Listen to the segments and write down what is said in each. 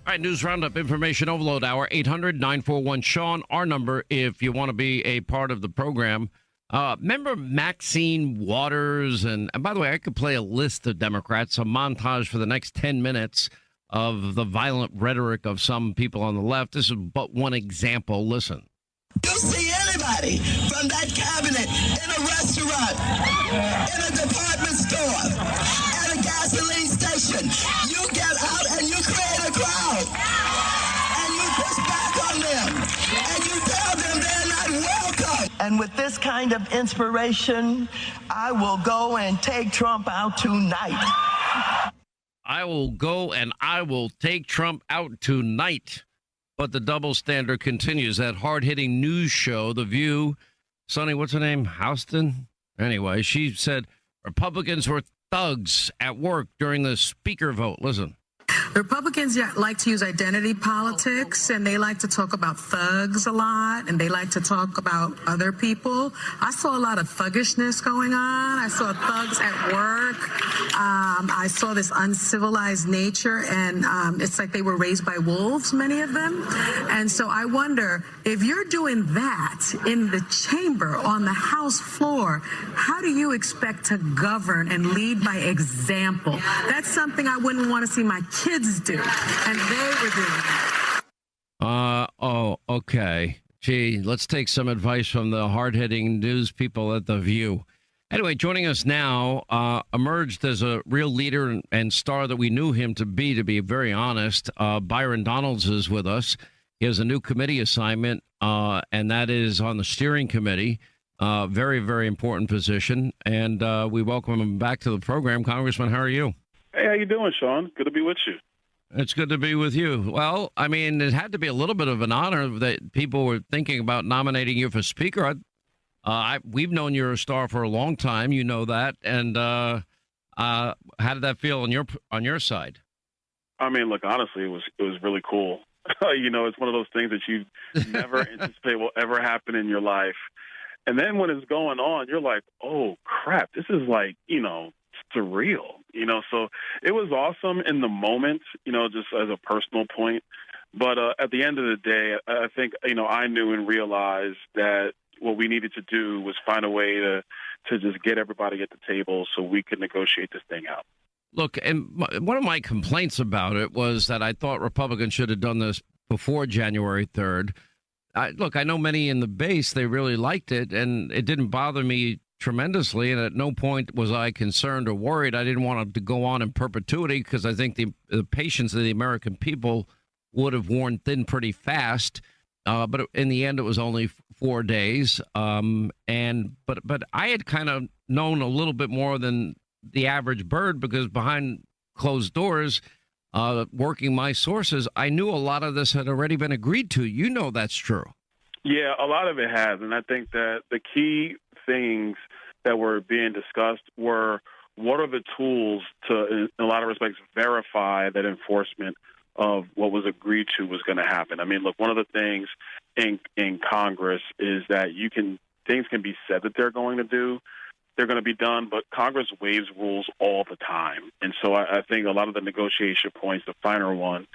All right, News Roundup, Information Overload Hour, 800-941-SEAN, our number if you want to be a part of the program. Remember Maxine Waters? And by the way, I could play a list of Democrats, a montage for the next 10 minutes of the violent rhetoric of some people on the left. This is but one example. Listen. You see anybody from that cabinet in a restaurant, in a department store, at a gasoline station, you get out and you create a crowd, and you push back on them, and you tell them they're not welcome. And with this kind of inspiration, I will go and take Trump out tonight. I will go and I will take Trump out tonight. But the double standard continues. That hard-hitting news show, The View, Sonny, what's her name? Houston? Anyway, she said Republicans were thugs at work during the speaker vote. Listen. The Republicans like to use identity politics, and they like to talk about thugs a lot, and they like to talk about other people. I saw a lot of thuggishness going on. I saw thugs at work. I saw this uncivilized nature, and it's like they were raised by wolves, many of them. And so I wonder, if you're doing that in the chamber, on the House floor, how do you expect to govern and lead by example? That's something I wouldn't want to see my kids do, and they were doing that. Okay. Gee, let's take some advice from the hard-hitting news people at The View. Anyway, joining us now, emerged as a real leader and star that we knew him to be very honest. Byron Donalds is with us. He has a new committee assignment, and that is on the steering committee. Very, very important position. And we welcome him back to the program. Congressman, how are you? Hey, how you doing, Sean? Good to be with you. It's good to be with you. Well, I mean, it had to be a little bit of an honor that people were thinking about nominating you for Speaker. We've known you're a star for a long time. You know that. And how did that feel on your side? I mean, look, honestly, it was really cool. It's one of those things that you never anticipate will ever happen in your life. And then when it's going on, you're like, oh, crap, this is like, surreal. So it was awesome in the moment, just as a personal point. But at the end of the day, I think, I knew and realized that what we needed to do was find a way to just get everybody at the table so we could negotiate this thing out. Look, and one of my complaints about it was that I thought Republicans should have done this before January 3rd. I know many in the base, they really liked it, and it didn't bother me tremendously, and at no point was I concerned or worried. I didn't want it to go on in perpetuity because I think the patience of the American people would have worn thin pretty fast. But in the end, it was only 4 days. But I had kind of known a little bit more than the average bird because behind closed doors, working my sources, I knew a lot of this had already been agreed to. You know that's true. Yeah, a lot of it has. And I think that the key things that were being discussed were what are the tools to, in a lot of respects, verify that enforcement of what was agreed to was going to happen. I mean, look, one of the things in Congress is that things can be said that they're going to be done, but Congress waives rules all the time. And so I think a lot of the negotiation points, the finer ones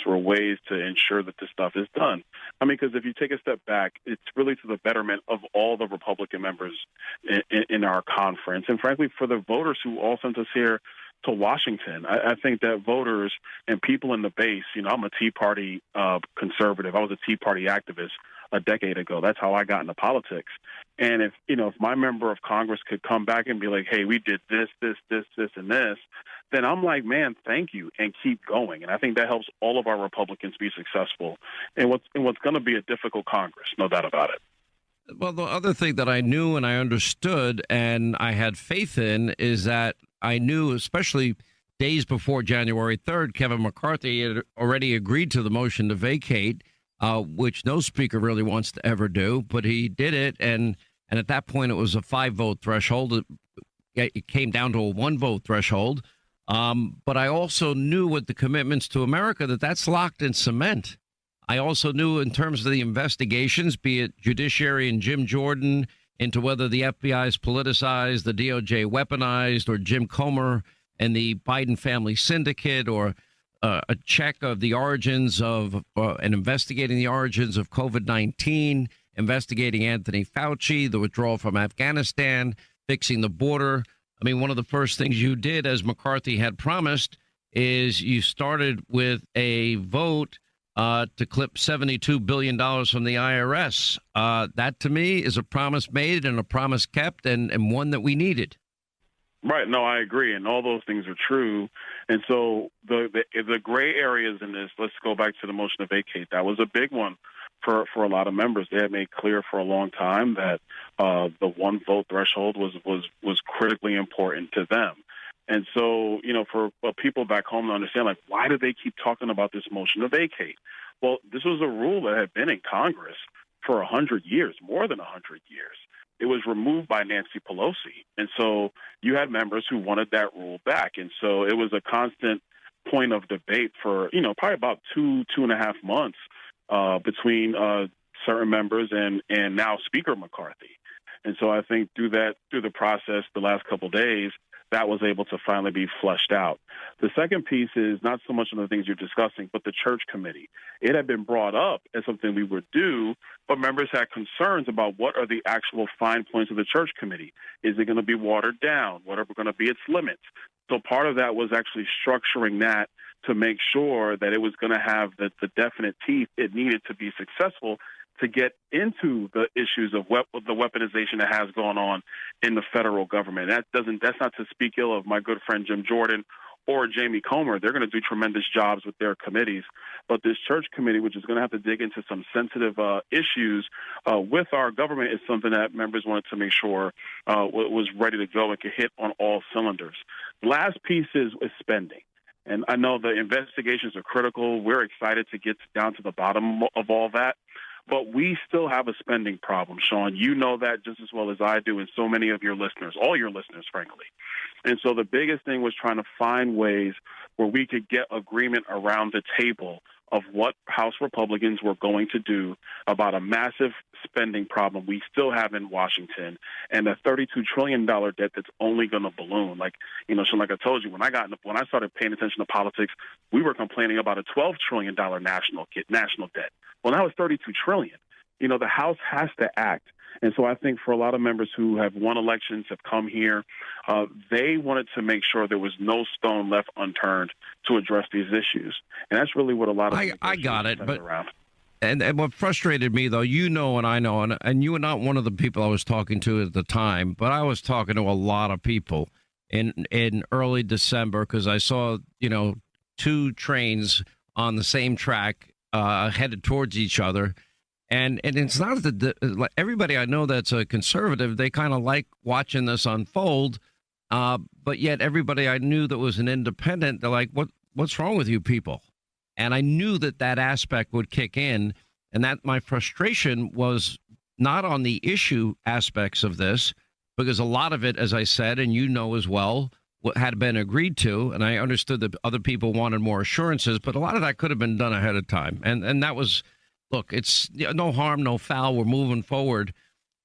were ways to ensure that this stuff is done. I mean, because if you take a step back, it's really to the betterment of all the Republican members in our conference. And frankly, for the voters who all sent us here to Washington, I think that voters and people in the base, I'm a Tea Party conservative. I was a Tea Party activist a decade ago. That's how I got into politics. And if my member of Congress could come back and be like, hey, we did this, and this, then I'm like, man, thank you, and keep going. And I think that helps all of our Republicans be successful in what's going to be a difficult Congress, no doubt about it. Well, the other thing that I knew and I understood and I had faith in is that I knew, especially days before January 3rd, Kevin McCarthy had already agreed to the motion to vacate, which no speaker really wants to ever do, but he did it. And at that point, it was a 5-vote threshold. It came down to a 1-vote threshold. But I also knew with the commitments to America that's locked in cement. I also knew in terms of the investigations, be it judiciary and Jim Jordan, into whether the FBI is politicized, the DOJ weaponized, or Jim Comer and the Biden family syndicate, or a check of the origins of and investigating the origins of COVID-19, investigating Anthony Fauci, the withdrawal from Afghanistan, fixing the border. I mean, one of the first things you did, as McCarthy had promised, is you started with a vote to clip $72 billion from the IRS. That, to me, is a promise made and a promise kept, and one that we needed. Right. No, I agree. And all those things are true. And so the gray areas in this, let's go back to the motion to vacate. That was a big one for a lot of members. They had made clear for a long time that the one vote threshold was critically important to them. And so, for people back home to understand, like, why do they keep talking about this motion to vacate? Well, this was a rule that had been in Congress for 100 years, more than 100 years. It was removed by Nancy Pelosi. And so you had members who wanted that rule back. And so it was a constant point of debate for, probably about 2.5 months between certain members and now Speaker McCarthy. And so I think through the process the last couple of days, that was able to finally be fleshed out. The second piece is not so much of the things you're discussing, but the church committee. It had been brought up as something we would do, but members had concerns about what are the actual fine points of the church committee. Is it going to be watered down? What are going to be its limits? So part of that was actually structuring that to make sure that it was going to have the definite teeth it needed to be successful to get into the issues of the weaponization that has gone on in the federal government. That's not to speak ill of my good friend Jim Jordan or Jamie Comer. They're going to do tremendous jobs with their committees. But this church committee, which is going to have to dig into some sensitive issues with our government, is something that members wanted to make sure was ready to go and could hit on all cylinders. Last piece is spending. And I know the investigations are critical. We're excited to get down to the bottom of all that. But we still have a spending problem, Sean. You know that just as well as I do, and so many of your listeners, all your listeners, frankly. And so the biggest thing was trying to find ways where we could get agreement around the table of what House Republicans were going to do about a massive spending problem we still have in Washington and a $32 trillion debt that's only going to balloon. So like I told you, when I started paying attention to politics, we were complaining about a $12 trillion national debt. Well, now it's $32 trillion. The House has to act. And so I think for a lot of members who have won elections, have come here, they wanted to make sure there was no stone left unturned to address these issues. And that's really what a lot of I got it, but around. And what frustrated me, though, and I know, and you were not one of the people I was talking to at the time, but I was talking to a lot of people in early December because I saw, two trains on the same track headed towards each other. And it's not that everybody I know that's a conservative, they kind of like watching this unfold. But yet everybody I knew that was an independent, they're like, what's wrong with you people? And I knew that aspect would kick in, and that my frustration was not on the issue aspects of this, because a lot of it, as I said, and as well, what had been agreed to, and I understood that other people wanted more assurances, but a lot of that could have been done ahead of time. And that was, look, it's no harm, no foul. We're moving forward.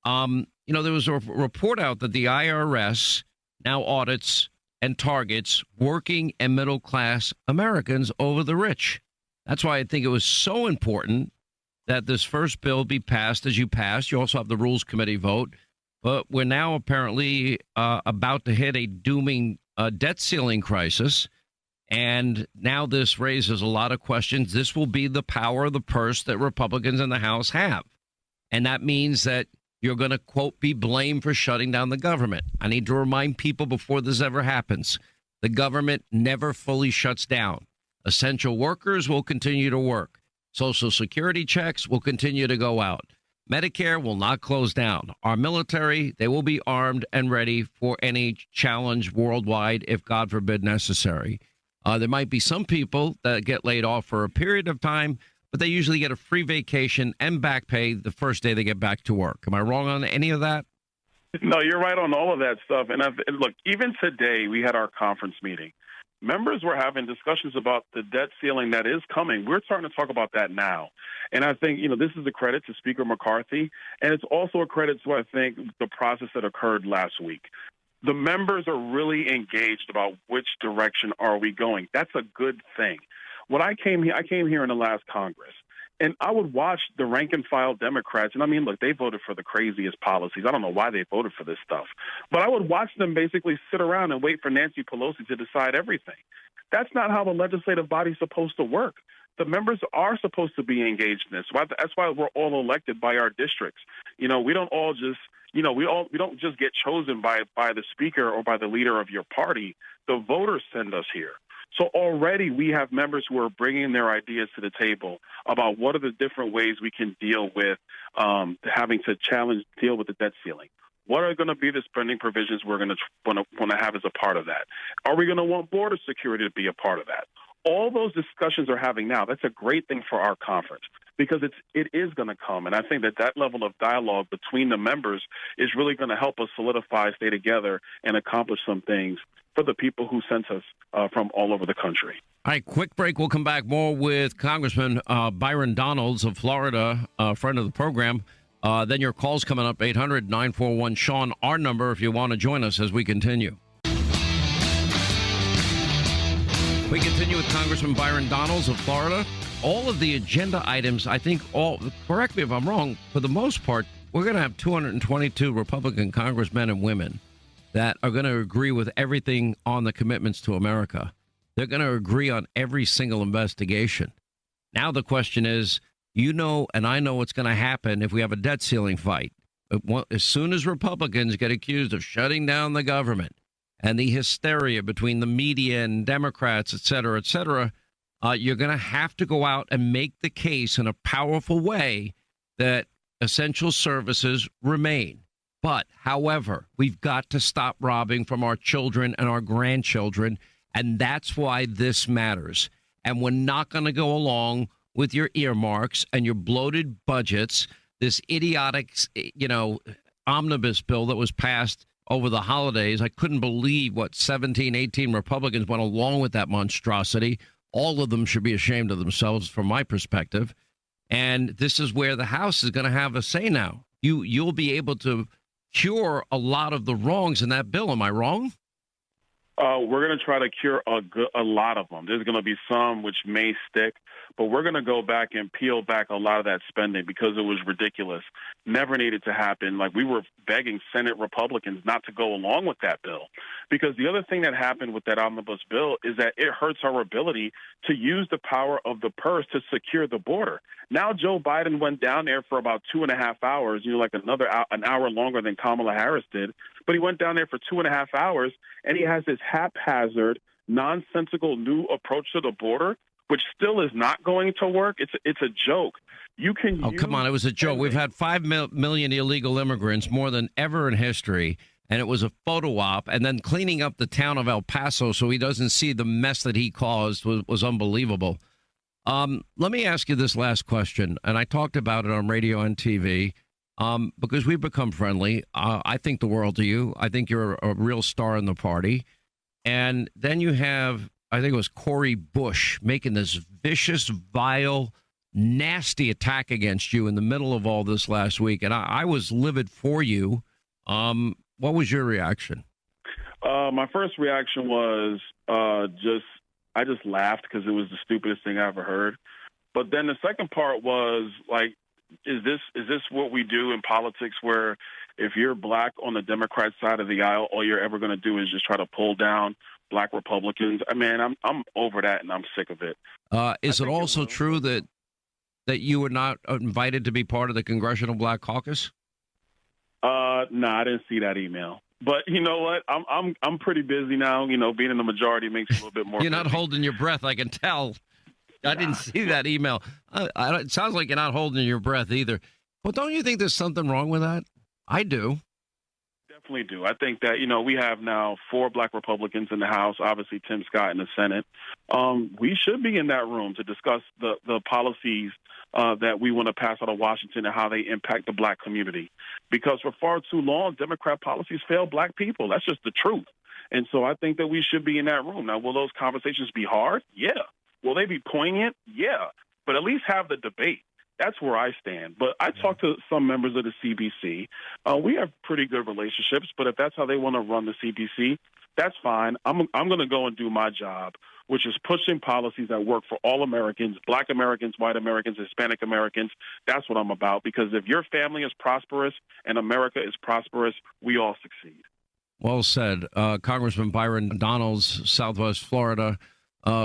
There was a report out that the IRS now audits and targets working and middle class Americans over the rich. That's why I think it was so important that this first bill be passed as you passed. You also have the Rules Committee vote. But we're now apparently about to hit a dooming debt ceiling crisis. And now this raises a lot of questions. This will be the power of the purse that Republicans in the House have. And that means that you're going to, quote, be blamed for shutting down the government. I need to remind people before this ever happens, the government never fully shuts down. Essential workers will continue to work. Social Security checks will continue to go out. Medicare will not close down. Our military, they will be armed and ready for any challenge worldwide, if God forbid necessary. There might be some people that get laid off for a period of time, but they usually get a free vacation and back pay the first day they get back to work. Am I wrong on any of that? No, you're right on all of that stuff. And look, even today we had our conference meeting. Members were having discussions about the debt ceiling that is coming. We're starting to talk about that now. And I think, this is a credit to Speaker McCarthy, and it's also a credit to, I think, the process that occurred last week. The members are really engaged about which direction are we going. That's a good thing. I came here in the last Congress, and I would watch the rank and file Democrats. And I mean, look, they voted for the craziest policies. I don't know why they voted for this stuff, but I would watch them basically sit around and wait for Nancy Pelosi to decide everything. That's not how the legislative body's supposed to work. The members are supposed to be engaged in this. That's why we're all elected by our districts. We don't all just, we don't just get chosen by the speaker or by the leader of your party. The voters send us here. So already we have members who are bringing their ideas to the table about what are the different ways we can deal with having to deal with the debt ceiling. What are going to be the spending provisions we're going to want to have as a part of that? Are we going to want border security to be a part of that? All those discussions are having now. That's a great thing for our conference because it is going to come. And I think that level of dialogue between the members is really going to help us solidify, stay together, and accomplish some things for the people who sent us from all over the country. All right, quick break. We'll come back more with Congressman Byron Donalds of Florida, friend of the program. Then your call's coming up, 800-941-SEAN, our number if you want to join us as we continue. We continue with Congressman Byron Donalds of Florida. All of the agenda items, I think correct me if I'm wrong, for the most part, we're going to have 222 Republican congressmen and women that are going to agree with everything on the commitments to America. They're going to agree on every single investigation. Now the question is, and I know what's going to happen if we have a debt ceiling fight. As soon as Republicans get accused of shutting down the government and the hysteria between the media and Democrats, et cetera, you're going to have to go out and make the case in a powerful way that essential services remain. But, however, we've got to stop robbing from our children and our grandchildren, and that's why this matters. And we're not going to go along with your earmarks and your bloated budgets, this idiotic, omnibus bill that was passed over the holidays. I couldn't believe 17, 18 Republicans went along with that monstrosity. All of them should be ashamed of themselves from my perspective. And this is where the House is going to have a say now. You'll be able to cure a lot of the wrongs in that bill. Am I wrong? We're going to try to cure a lot of them. There's going to be some which may stick, but we're going to go back and peel back a lot of that spending because it was ridiculous. Never needed to happen. Like, we were begging Senate Republicans not to go along with that bill, because the other thing that happened with that omnibus bill is that it hurts our ability to use the power of the purse to secure the border. Now Joe Biden went down there for about 2.5 hours, like an hour longer than Kamala Harris did. But he went down there for 2.5 hours, and he has this haphazard, nonsensical new approach to the border, which still is not going to work. It's a joke. You can. Oh, come on! It was a joke. We've had 5 million illegal immigrants, more than ever in history, and it was a photo op. And then cleaning up the town of El Paso so he doesn't see the mess that he caused was unbelievable. Let me ask you this last question, and I talked about it on radio and TV. Because we've become friendly. I think the world of you. I think you're a real star in the party. And then you have, I think it was Cori Bush making this vicious, vile, nasty attack against you in the middle of all this last week. And I was livid for you. What was your reaction? My first reaction was I just laughed because it was the stupidest thing I ever heard. But then the second part was like, is this what we do in politics, where if you're black on the Democrat side of the aisle, all you're ever going to do is just try to pull down black Republicans? I mean, I'm over that, and I'm sick of it. Is it also true that you were not invited to be part of the Congressional Black Caucus? No, I didn't see that email. But you know what? I'm pretty busy now. Being in the majority makes it a little bit more. You're not holding your breath, I can tell. I didn't see that email. It sounds like you're not holding your breath either. Well, don't you think there's something wrong with that? I do. Definitely do. I think that, we have now 4 black Republicans in the House, obviously Tim Scott in the Senate. We should be in that room to discuss the policies that we want to pass out of Washington and how they impact the black community. Because for far too long, Democrat policies fail black people. That's just the truth. And so I think that we should be in that room. Now, will those conversations be hard? Yeah. Will they be poignant? Yeah. But at least have the debate. That's where I stand. But I talked to some members of the CBC. We have pretty good relationships, but if that's how they want to run the CBC, that's fine. I'm going to go and do my job. which is pushing policies that work for all Americans, Black Americans, white Americans, Hispanic Americans. That's what I'm about, because if your family is prosperous and America is prosperous, we all succeed. Well said. Congressman Byron Donalds, Southwest Florida.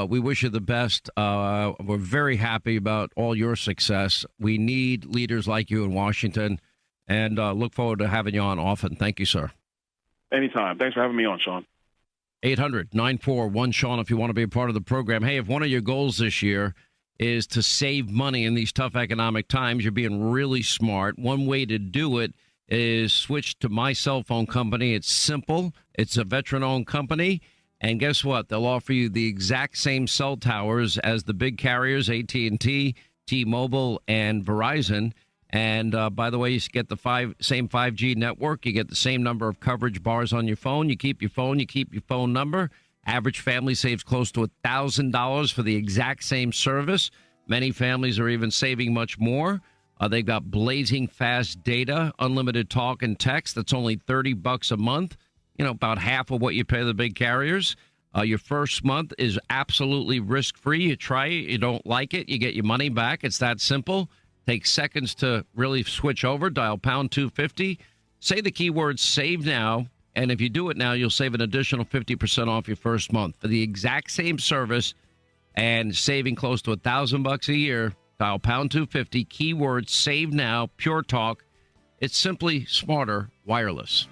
We wish you the best. We're very happy about all your success. We need leaders like you in Washington, and look forward to having you on often. Thank you, sir. Anytime. Thanks for having me on, Sean. 800-941-SEAN if you want to be a part of the program. Hey, if one of your goals this year is to save money in these tough economic times, you're being really smart. One way to do it is switch to my cell phone company. It's simple. It's a veteran-owned company. And guess what? They'll offer you the exact same cell towers as the big carriers, AT&T, T-Mobile, and Verizon. And by the way, you get the same 5G network. You get the same number of coverage bars on your phone. You keep your phone. You keep your phone number. Average family saves close to $1,000 for the exact same service. Many families are even saving much more. They've got blazing fast data, unlimited talk and text. That's only $30 a month. You know, about half of what you pay the big carriers. Your first month is absolutely risk-free. You try it, you don't like it, you get your money back. It's that simple. Takes seconds to really switch over. Dial pound 250. Say the keyword save now. And if you do it now, you'll save an additional 50% off your first month. For the exact same service and saving close to $1,000 a year, dial pound 250. Keyword save now. Pure talk. It's simply smarter wireless.